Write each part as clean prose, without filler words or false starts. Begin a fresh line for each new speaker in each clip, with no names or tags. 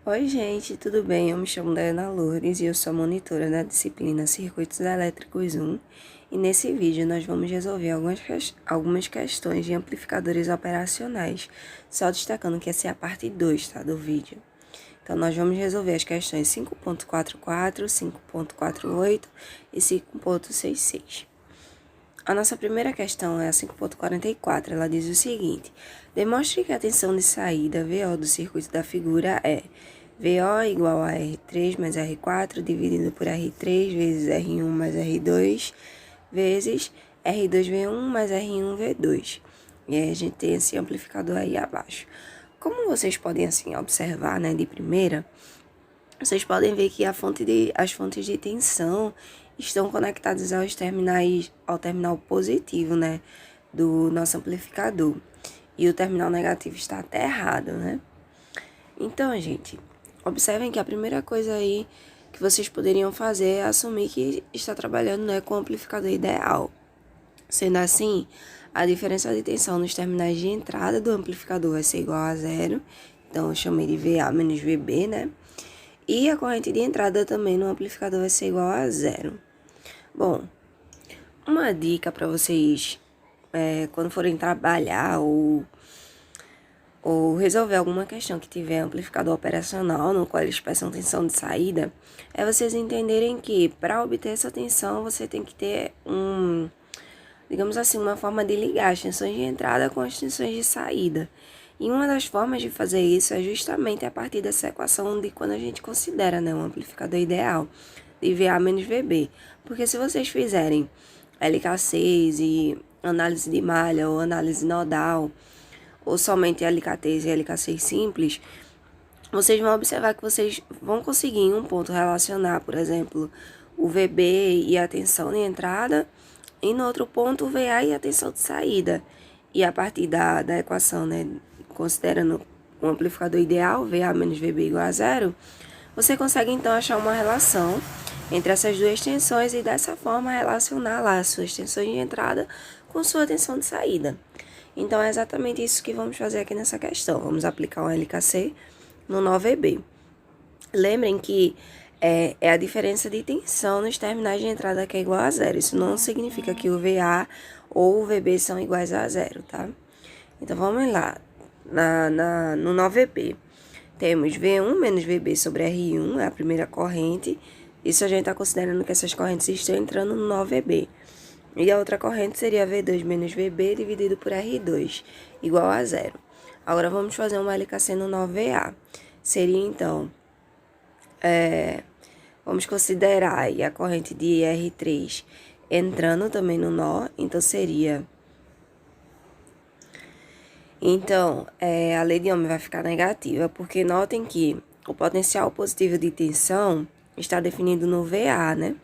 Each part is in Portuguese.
Oi, gente, tudo bem? Eu me chamo Dayana Lourdes e eu sou monitora da disciplina Circuitos Elétricos 1. E nesse vídeo nós vamos resolver algumas questões de amplificadores operacionais, só destacando que essa é a parte 2, tá, do vídeo. Então, nós vamos resolver as questões 5.44, 5.48 e 5.66. A nossa primeira questão é a 5.44, ela diz o seguinte: demonstre que a tensão de saída VO do circuito da figura é VO igual a R3 mais R4 dividido por R3 vezes R1 mais R2 vezes R2V1 mais R1V2. E aí a gente tem esse amplificador aí abaixo. Como vocês podem assim observar, né, de primeira, vocês podem ver que as fontes de tensão estão conectadas ao terminal positivo, né, do nosso amplificador. E o terminal negativo está até errado, né? Então, gente, observem que a primeira coisa aí que vocês poderiam fazer é assumir que está trabalhando, né, com o amplificador ideal. Sendo assim, a diferença de tensão nos terminais de entrada do amplificador vai ser igual a zero. Então, eu chamei de VA menos VB, né? E a corrente de entrada também no amplificador vai ser igual a zero. Bom, uma dica para vocês, quando forem trabalhar ou resolver alguma questão que tiver amplificador operacional, no qual eles peçam tensão de saída, é vocês entenderem que para obter essa tensão você tem que ter digamos assim, uma forma de ligar as tensões de entrada com as tensões de saída. E uma das formas de fazer isso é justamente a partir dessa equação de quando a gente considera, né, um amplificador ideal, de VA menos VB. Porque se vocês fizerem LK6 e análise de malha ou análise nodal, ou somente LK3 e LK6 simples, vocês vão observar que vocês vão conseguir em um ponto relacionar, por exemplo, o VB e a tensão de entrada, e no outro ponto o VA e a tensão de saída. E a partir da equação, né, considerando um amplificador ideal, VA menos VB igual a zero, você consegue então achar uma relação entre essas duas tensões e dessa forma relacionar lá as suas tensões de entrada com sua tensão de saída. Então é exatamente isso que vamos fazer aqui nessa questão. Vamos aplicar um LKC no nó VB. Lembrem que é a diferença de tensão nos terminais de entrada que é igual a zero. Isso não significa que o VA ou o VB são iguais a zero, tá? Então, vamos lá. No nó VB, temos V1 menos VB sobre R1, é a primeira corrente. Isso a gente está considerando que essas correntes estão entrando no nó VB. E a outra corrente seria V2 menos VB dividido por R2, igual a zero. Agora, vamos fazer uma LKC no nó VA. Seria, então, vamos considerar aí a corrente de R3 entrando também no nó, então seria... Então, a lei de Ohm vai ficar negativa, porque notem que o potencial positivo de tensão está definido no VA, né?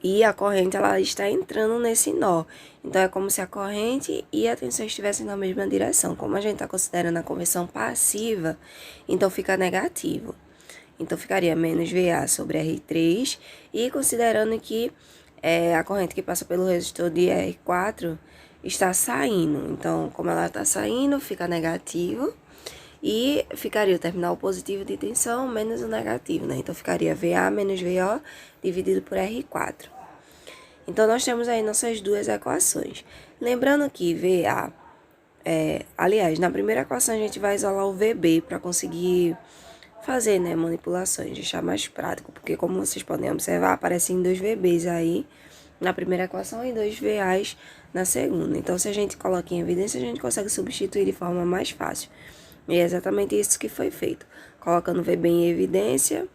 E a corrente, ela está entrando nesse nó. Então, é como se a corrente e a tensão estivessem na mesma direção. Como a gente está considerando a conversão passiva, então fica negativo. Então, ficaria menos VA sobre R3. E considerando que a corrente que passa pelo resistor de R4 está saindo. Então, como ela está saindo, fica negativo. E ficaria o terminal positivo de tensão menos o negativo, né? Então, ficaria VA menos VO dividido por R4. Então, nós temos aí nossas duas equações. Lembrando que VA... aliás, na primeira equação a gente vai isolar o VB para conseguir fazer, né, manipulações, deixar mais prático. Porque, como vocês podem observar, aparecem dois VBs aí na primeira equação e dois VAs na segunda. Então, se a gente coloca em evidência, a gente consegue substituir de forma mais fácil. E é exatamente isso que foi feito. Colocando o VB em evidência,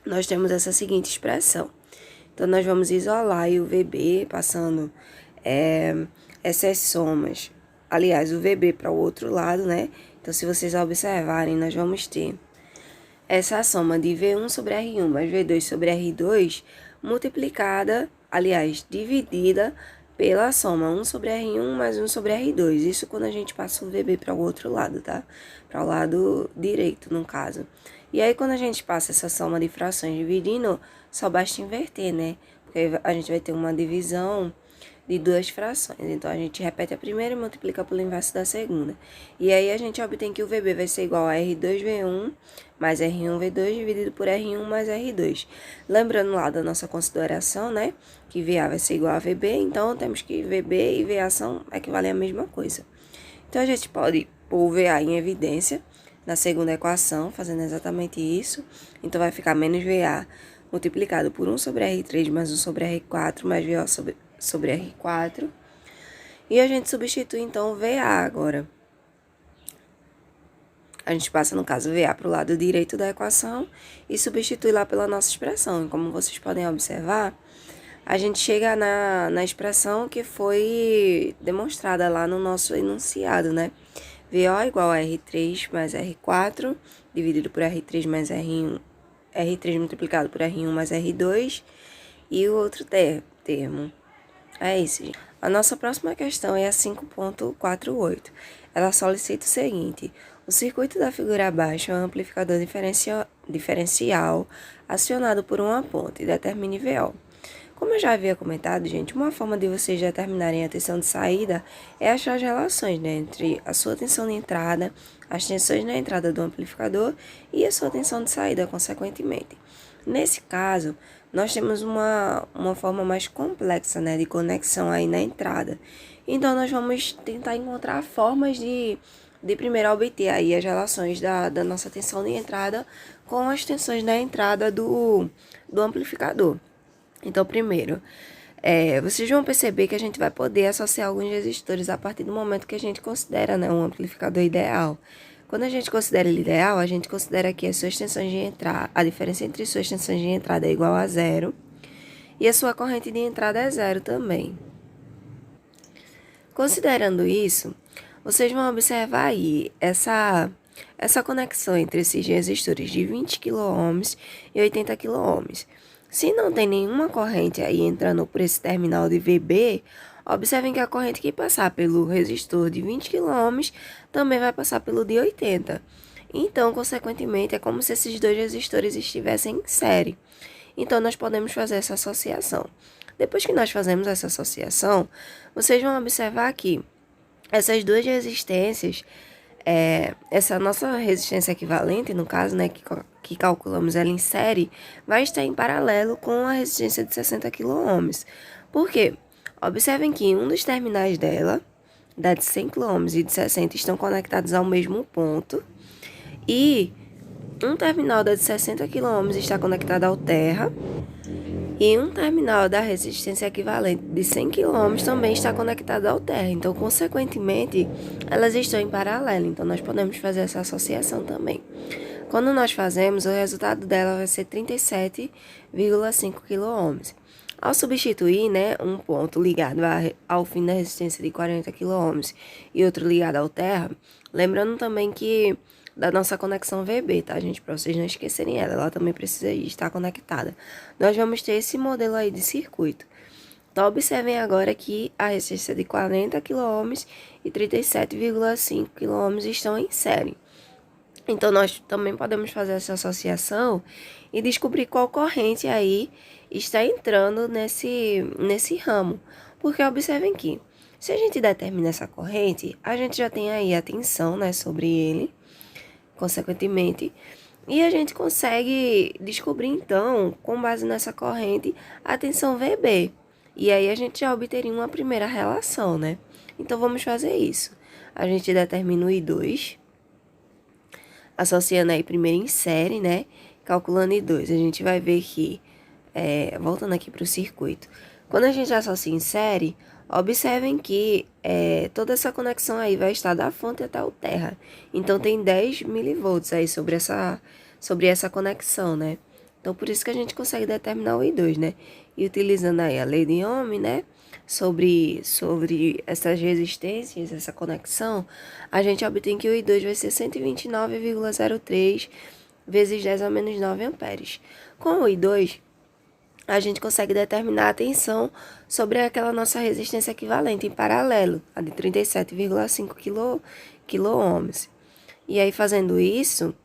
nós temos essa seguinte expressão. Então, nós vamos isolar aí o VB, passando essas somas. Aliás, o VB para o outro lado, né? Então, se vocês observarem, nós vamos ter essa soma de V1 sobre R1 mais V2 sobre R2 multiplicada, aliás, dividida pela soma 1 sobre R1 mais 1 sobre R2. Isso quando a gente passa o VB para o outro lado, tá? Para o lado direito, no caso. E aí, quando a gente passa essa soma de frações dividindo, só basta inverter, né? Porque a gente vai ter uma divisão de duas frações. Então, a gente repete a primeira e multiplica pelo inverso da segunda. E aí, a gente obtém que o VB vai ser igual a R2V1 mais R1V2 dividido por R1 mais R2. Lembrando lá da nossa consideração, né, que VA vai ser igual a VB, então temos que VB e VA são equivalem à mesma coisa. Então, a gente pode pôr o VA em evidência na segunda equação, fazendo exatamente isso. Então, vai ficar menos VA multiplicado por 1 sobre R3 mais 1 sobre R4 mais VO sobre R4. E a gente substitui, então, o VA agora. A gente passa, no caso, VA para o lado direito da equação e substitui lá pela nossa expressão. E como vocês podem observar, a gente chega na expressão que foi demonstrada lá no nosso enunciado, né? VO igual a R3 mais R4, dividido por R3 mais R1, R3 multiplicado por R1 mais R2, e o outro termo. É isso, gente. A nossa próxima questão é a 5.48. Ela solicita o seguinte: o circuito da figura abaixo é um amplificador diferencial acionado por uma ponte. Determine VO. Como eu já havia comentado, gente, uma forma de vocês determinarem a tensão de saída é achar as relações, né, entre a sua tensão de entrada, as tensões na entrada do amplificador e a sua tensão de saída, consequentemente. Nesse caso, nós temos uma forma mais complexa, né, de conexão aí na entrada. Então, nós vamos tentar encontrar formas de primeiro obter aí as relações da nossa tensão de entrada com as tensões na entrada do amplificador. Então, primeiro, vocês vão perceber que a gente vai poder associar alguns resistores a partir do momento que a gente considera, né, um amplificador ideal. Quando a gente considera ele ideal, a gente considera que as suas tensões de entrada, a diferença entre suas tensões de entrada é igual a zero e a sua corrente de entrada é zero também. Considerando isso, vocês vão observar aí essa conexão entre esses resistores de 20 kΩ e 80 kΩ. Se não tem nenhuma corrente aí entrando por esse terminal de VB, observem que a corrente que passar pelo resistor de 20 kΩ também vai passar pelo de 80. Então, consequentemente, é como se esses dois resistores estivessem em série. Então, nós podemos fazer essa associação. Depois que nós fazemos essa associação, vocês vão observar que essas duas resistências, essa nossa resistência equivalente, no caso, né, que calculamos ela em série, vai estar em paralelo com a resistência de 60 kΩ. Por quê? Observem que um dos terminais dela, da de 100 kΩ e de 60, estão conectados ao mesmo ponto, e um terminal da de 60 kΩ está conectado ao terra, e um terminal da resistência equivalente de 100 kΩ também está conectado ao terra. Então, consequentemente, elas estão em paralelo. Então, nós podemos fazer essa associação também. Quando nós fazemos, o resultado dela vai ser 37,5 kΩ. Ao substituir, né, um ponto ligado ao fim da resistência de 40 kΩ e outro ligado ao terra, lembrando também que da nossa conexão VB, tá, gente? Para vocês não esquecerem ela também precisa estar conectada. Nós vamos ter esse modelo aí de circuito. Então, observem agora que a resistência de 40 kΩ e 37,5 kΩ estão em série. Então, nós também podemos fazer essa associação e descobrir qual corrente aí está entrando nesse ramo. Porque observem que, se a gente determina essa corrente, a gente já tem aí a tensão, né, sobre ele, consequentemente, e a gente consegue descobrir, então, com base nessa corrente, a tensão VB. E aí, a gente já obteria uma primeira relação, né? Então, vamos fazer isso. A gente determina o I2, associando aí primeiro em série, né? Calculando I2, a gente vai ver que, voltando aqui para o circuito, quando a gente associa em série, observem que toda essa conexão aí vai estar da fonte até o terra. Então, tem 10 milivolts aí sobre essa conexão, né? Então, por isso que a gente consegue determinar o I2, né? E utilizando aí a lei de Ohm, né? Sobre essas resistências, essa conexão, a gente obtém que o I2 vai ser 129,03 vezes 10 a menos 9 amperes. Com o I2, a gente consegue determinar a tensão sobre aquela nossa resistência equivalente em paralelo, a de 37,5 kΩ. E aí, fazendo isso,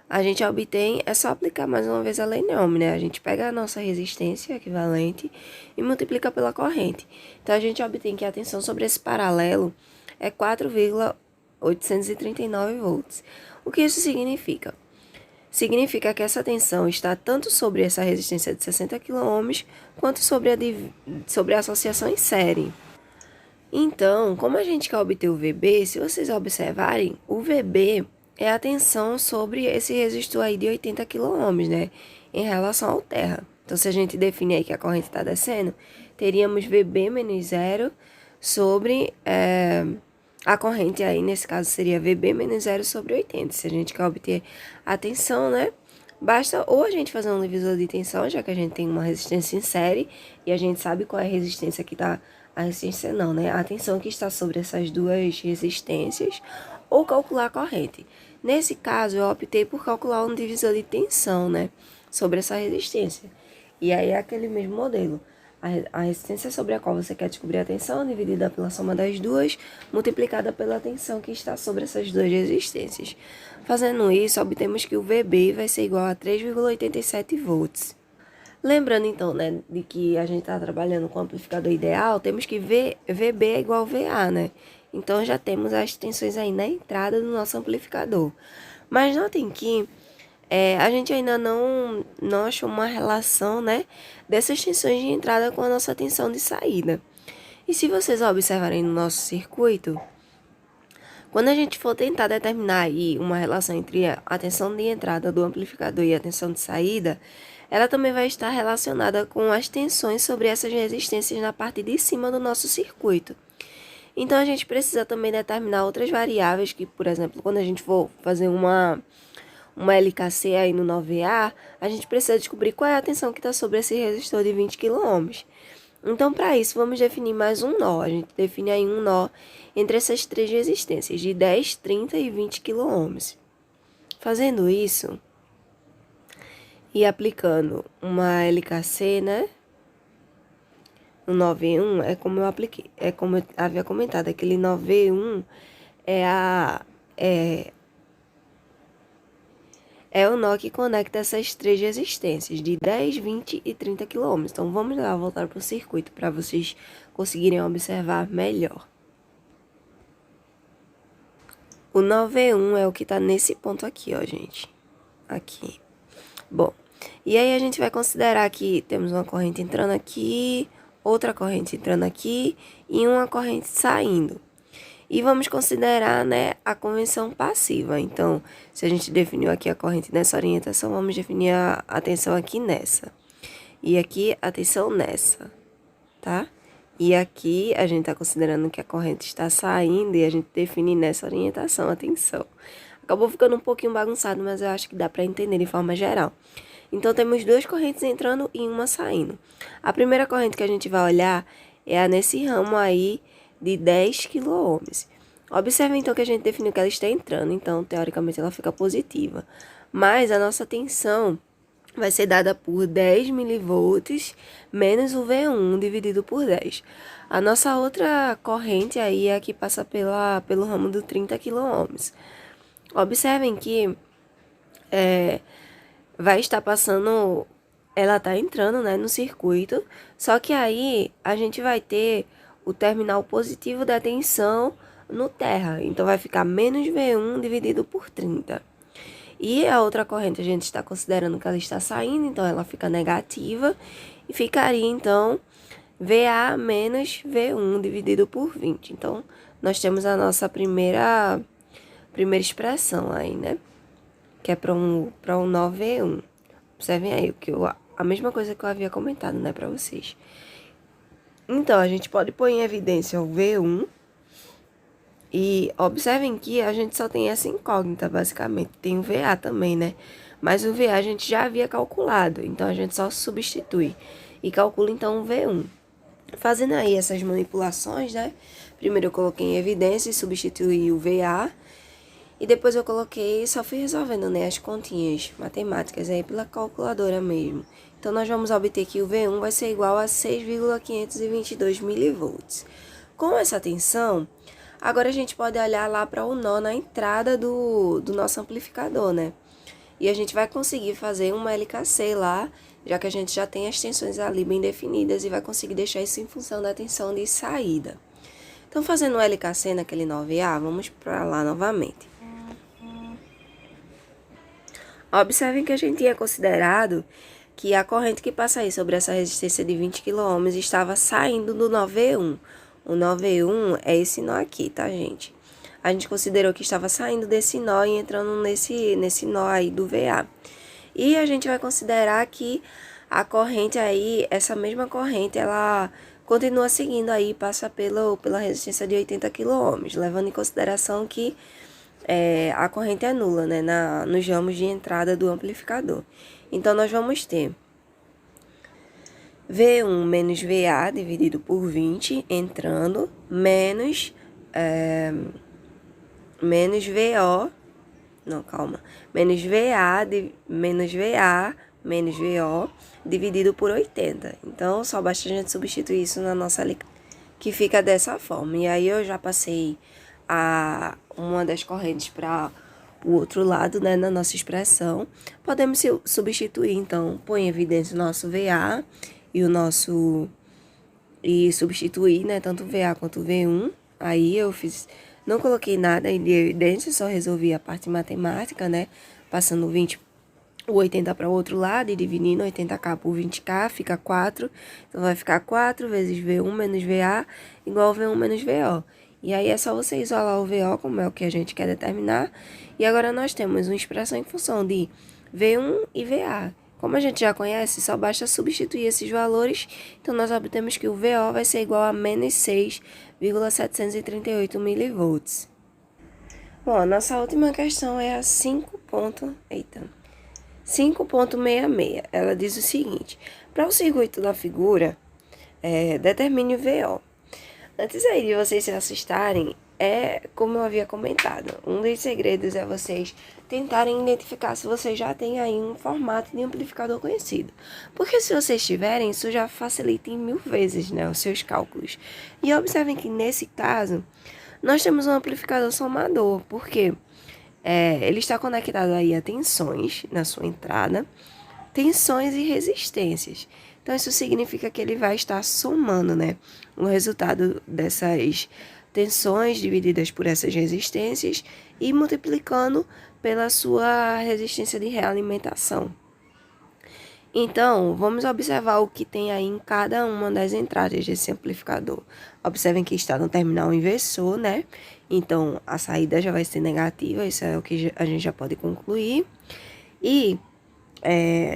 a gente obtém, é só aplicar mais uma vez a lei de Ohm, né? A gente pega a nossa resistência equivalente e multiplica pela corrente. Então, a gente obtém que a tensão sobre esse paralelo é 4,839 volts. O que isso significa? Significa que essa tensão está tanto sobre essa resistência de 60 kΩ quanto sobre a associação em série. Então, como a gente quer obter o VB, se vocês observarem, o VB é a tensão sobre esse resistor aí de 80 kΩ, né? Em relação ao terra. Então, se a gente definir aí que a corrente está descendo, teríamos VB menos zero sobre a corrente aí, nesse caso, seria VB menos zero sobre 80. Se a gente quer obter a tensão, né? Basta ou a gente fazer um divisor de tensão, já que a gente tem uma resistência em série, e a gente sabe qual é a resistência que está... A resistência não, né? A tensão que está sobre essas duas resistências, ou calcular a corrente. Nesse caso, eu optei por calcular um divisor de tensão, né? Sobre essa resistência. E aí é aquele mesmo modelo. A resistência sobre a qual você quer descobrir a tensão, dividida pela soma das duas, multiplicada pela tensão que está sobre essas duas resistências. Fazendo isso, obtemos que o VB vai ser igual a 3,87 volts. Lembrando, então, né, de que a gente está trabalhando com o amplificador ideal, temos que VB é igual a VA, né? Então, já temos as tensões aí na entrada do nosso amplificador. Mas notem que a gente ainda não achou uma relação, né, dessas tensões de entrada com a nossa tensão de saída. E se vocês observarem no nosso circuito, quando a gente for tentar determinar aí uma relação entre a tensão de entrada do amplificador e a tensão de saída, ela também vai estar relacionada com as tensões sobre essas resistências na parte de cima do nosso circuito. Então, a gente precisa também determinar outras variáveis que, por exemplo, quando a gente for fazer uma LKC aí no 9A, a gente precisa descobrir qual é a tensão que está sobre esse resistor de 20 kΩ. Então, para isso, vamos definir mais um nó. A gente define aí um nó entre essas três resistências, de 10, 30 e 20 kΩ. Fazendo isso e aplicando uma LKC, né? No 9V1 é como eu apliquei, é como eu havia comentado, aquele 9V1 é o nó que conecta essas três resistências, de 10, 20 e 30 kΩ. Então, vamos lá voltar para o circuito para vocês conseguirem observar melhor. O 9V1 é o que está nesse ponto aqui, ó, gente. Aqui. Bom, e aí a gente vai considerar que temos uma corrente entrando aqui, outra corrente entrando aqui e uma corrente saindo. E vamos considerar, né, a convenção passiva. Então, se a gente definiu aqui a corrente nessa orientação, vamos definir a tensão aqui nessa. E aqui a tensão nessa, tá? E aqui a gente está considerando que a corrente está saindo e a gente define nessa orientação a tensão. Acabou ficando um pouquinho bagunçado, mas eu acho que dá para entender de forma geral. Então, temos duas correntes entrando e uma saindo. A primeira corrente que a gente vai olhar é a nesse ramo aí de 10 kΩ. Observe, então, que a gente definiu que ela está entrando. Então, teoricamente, ela fica positiva. Mas a nossa tensão vai ser dada por 10 milivolts menos o V1 dividido por 10. A nossa outra corrente aí é a que passa pelo ramo do 30 kΩ. Observem que vai estar passando, ela está entrando, né, no circuito, só que aí a gente vai ter o terminal positivo da tensão no terra, então vai ficar menos V1 dividido por 30. E a outra corrente a gente está considerando que ela está saindo, então ela fica negativa, e ficaria então VA menos V1 dividido por 20. Então, nós temos a nossa primeira expressão aí, né? Que é para um 9V1. Observem aí a mesma coisa que eu havia comentado, né, para vocês. Então, a gente pode pôr em evidência o V1. E observem que a gente só tem essa incógnita, basicamente. Tem o VA também, né? Mas o VA a gente já havia calculado, então a gente só substitui e calcula, então, o V1. Fazendo aí essas manipulações, né? Primeiro eu coloquei em evidência e substituí o VA. E depois eu só fui resolvendo, né, as continhas matemáticas aí pela calculadora mesmo. Então, nós vamos obter que o V1 vai ser igual a 6,522 milivolts. Com essa tensão, agora a gente pode olhar lá para o nó na entrada do nosso amplificador, né? E a gente vai conseguir fazer uma LKC lá, já que a gente já tem as tensões ali bem definidas e vai conseguir deixar isso em função da tensão de saída. Então, fazendo um LKC naquele 9A, vamos para lá novamente. Observem que a gente tinha considerado que a corrente que passa aí sobre essa resistência de 20 kΩ estava saindo do 9E1. O 9E1 é esse nó aqui, tá, gente? A gente considerou que estava saindo desse nó e entrando nesse nó aí do VA. E a gente vai considerar que a corrente aí, essa mesma corrente, ela continua seguindo aí, passa pela resistência de 80 kΩ, levando em consideração que a corrente é nula, né, nos ramos de entrada do amplificador. Então, nós vamos ter V1 menos VA dividido por 20 entrando, menos VO, não, calma, menos VA menos VO dividido por 80. Então, só basta a gente substituir isso na nossa que fica dessa forma. E aí, eu já passei uma das correntes para o outro lado, né, na nossa expressão. Podemos substituir, então, põe em evidência o nosso VA e substituir, né, tanto o VA quanto o V1. Aí eu não coloquei nada de evidência, só resolvi a parte matemática, né, passando o 80 para o outro lado e dividindo 80K por 20K, fica 4. Então, vai ficar 4 vezes V1 menos VA igual V1 menos VO. E aí é só você isolar o VO, como é o que a gente quer determinar. E agora nós temos uma expressão em função de V1 e VA. Como a gente já conhece, só basta substituir esses valores. Então, nós obtemos que o VO vai ser igual a menos 6,738 mV. Bom, a nossa última questão é a 5.66. Ela diz o seguinte: para o circuito da figura, determine o VO. Antes aí de vocês se assustarem, como eu havia comentado, um dos segredos é vocês tentarem identificar se vocês já têm aí um formato de amplificador conhecido. Porque se vocês tiverem, isso já facilita em 1000 vezes, né, os seus cálculos. E observem que nesse caso, nós temos um amplificador somador, porque ele está conectado aí a tensões na sua entrada, tensões e resistências. Então, isso significa que ele vai estar somando, né, o resultado dessas tensões divididas por essas resistências e multiplicando pela sua resistência de realimentação. Então, vamos observar o que tem aí em cada uma das entradas desse amplificador. Observem que está no terminal inversor, né? Então, a saída já vai ser negativa, isso é o que a gente já pode concluir. E,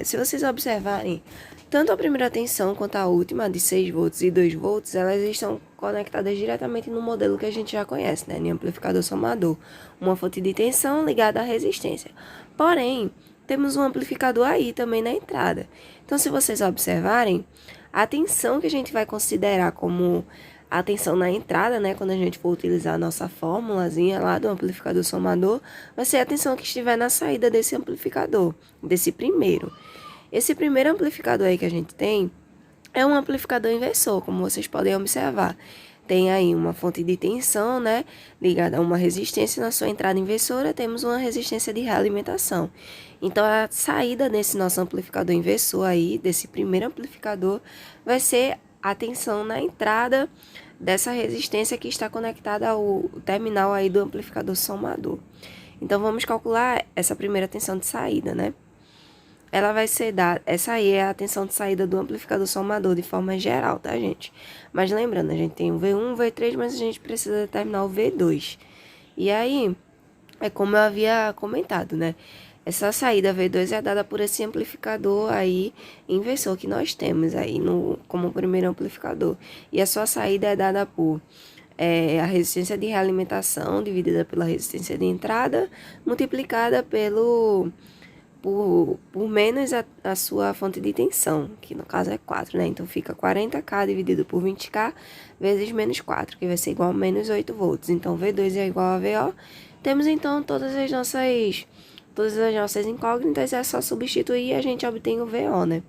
se vocês observarem, tanto a primeira tensão quanto a última, de 6 volts e 2 volts, elas estão conectadas diretamente no modelo que a gente já conhece, né? No amplificador somador. Uma fonte de tensão ligada à resistência. Porém, temos um amplificador aí também na entrada. Então, se vocês observarem, a tensão que a gente vai considerar como a tensão na entrada, né? Quando a gente for utilizar a nossa fórmulazinha lá do amplificador somador, vai ser a tensão que estiver na saída desse amplificador, desse primeiro. Esse primeiro amplificador aí que a gente tem é um amplificador inversor, como vocês podem observar. Tem aí uma fonte de tensão, né, ligada a uma resistência. Na sua entrada inversora, temos uma resistência de realimentação. Então, a saída desse nosso amplificador inversor aí, desse primeiro amplificador, vai ser a tensão na entrada dessa resistência que está conectada ao terminal aí do amplificador somador. Então, vamos calcular essa primeira tensão de saída, né? Ela vai ser dada, essa aí é a tensão de saída do amplificador somador de forma geral, tá, gente? Mas lembrando, a gente tem o V1, o V3, mas a gente precisa determinar o V2. E aí, é como eu havia comentado, né? Essa saída V2 é dada por esse amplificador aí, inversor que nós temos aí como primeiro amplificador. E a sua saída é dada por a resistência de realimentação dividida pela resistência de entrada, multiplicada por menos a sua fonte de tensão, que no caso é 4, né? Então, fica 40K dividido por 20K vezes menos 4, que vai ser igual a menos 8 volts. Então, V2 é igual a VO. Temos, então, todas as nossas incógnitas, é só substituir e a gente obtém o VO, né?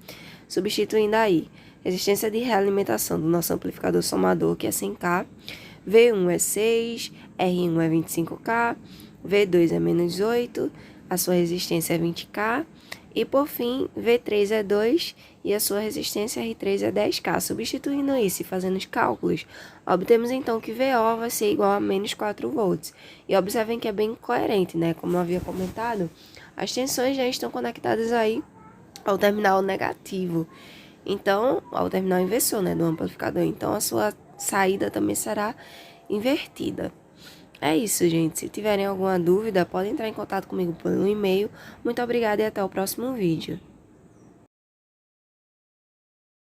Substituindo aí, resistência de realimentação do nosso amplificador somador, que é 100K, V1 é 6, R1 é 25K, V2 é menos 8, a sua resistência é 20K. E por fim, V3 é 2 e a sua resistência R3 é 10K. Substituindo isso e fazendo os cálculos, obtemos então que VO vai ser igual a menos 4 volts. E observem que é bem coerente, né? Como eu havia comentado, as tensões já estão conectadas aí ao terminal negativo. Então, ao terminal inversor, né, do amplificador. Então, a sua saída também será invertida. É isso, gente. Se tiverem alguma dúvida, podem entrar em contato comigo pelo e-mail. Muito obrigada e até o próximo vídeo.